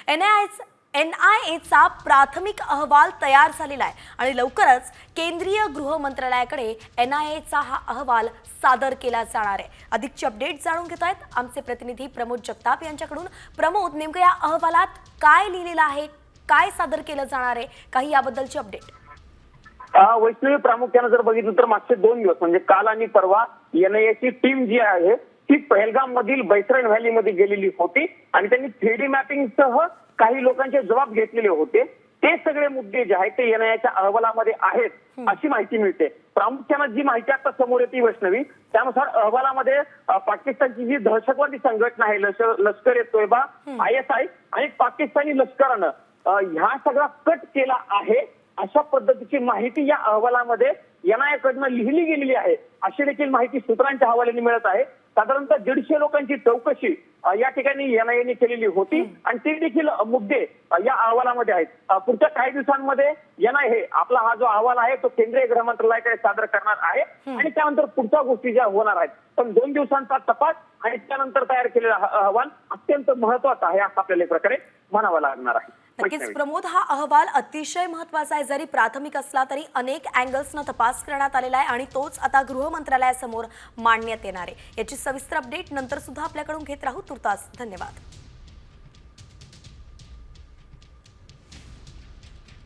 NIAचा प्राथमिक अहवाल तयार झालेला आहे आणि लवकरच केंद्रीय गृह मंत्रालयाकडे NIAचा हा अहवाल सादर केला जाणार आहे। अधिकची अपडेट जाणून घेत आहेत आमचे प्रतिनिधी प्रमोद जगताप यांच्याकडून। प्रमोद, नेमकं या अहवालात काय लिहिलेलं आहे, काय सादर केलं जाणार आहे, काही याबद्दलची अपडेट? वैष्णवी, प्रामुख्याने जर बघितलं तर मागचे 2 दिवस म्हणजे काल आणि परवा NIAची टीम जी आहे ती पहलगाम मधील बैतरणी व्हॅली मध्ये गेलेली होती आणि त्यांनी 3D मॅपिंग सह काही लोकांचे जबाब घेतलेले होते। ते सगळे मुद्दे जे आहेत ते NIAच्या अहवालामध्ये आहेत अशी माहिती मिळते। प्रामुख्याने जी माहिती आता समोर येते वैष्णवी, त्यानुसार अहवालामध्ये पाकिस्तानची जी दहशतवादी संघटना आहे लष्कर-ए-तोयबा ISI आणि पाकिस्तानी लष्करानं ह्या सगळा कट केला आहे अशा पद्धतीची माहिती या अहवालामध्ये NIA कडनं लिहिली गेलेली आहे अशी देखील माहिती सूत्रांच्या हवाल्याने मिळत आहे। साधारणतः 150 लोकांची चौकशी या ठिकाणी NIAने केलेली होती आणि ते देखील मुद्दे या अहवालामध्ये आहेत। पुढच्या काही दिवसांमध्ये NIA आपला हा जो अहवाल आहे तो केंद्रीय गृह मंत्रालयाकडे सादर करणार आहे आणि त्यानंतर पुढच्या गोष्टी ज्या होणार आहेत, पण 2 दिवसांचा तपास आणि त्यानंतर तयार केलेला अहवाल अत्यंत महत्त्वाचा आहे असं आपल्याला एक प्रकारे म्हणावं लागणार आहे। नक्कीच प्रमोद, हा अहवाल अतिशय महत्त्वाचा आहे। जरी प्राथमिक असला तरी अनेक अँगल्सनं तपास करण्यात आलेला आहे आणि तोच आता गृह मंत्रालयासमोर मांडण्यात येणार आहे। याची सविस्तर अपडेट नंतर सुद्धा आपल्याकडून घेत राहू। तुर्तास धन्यवाद।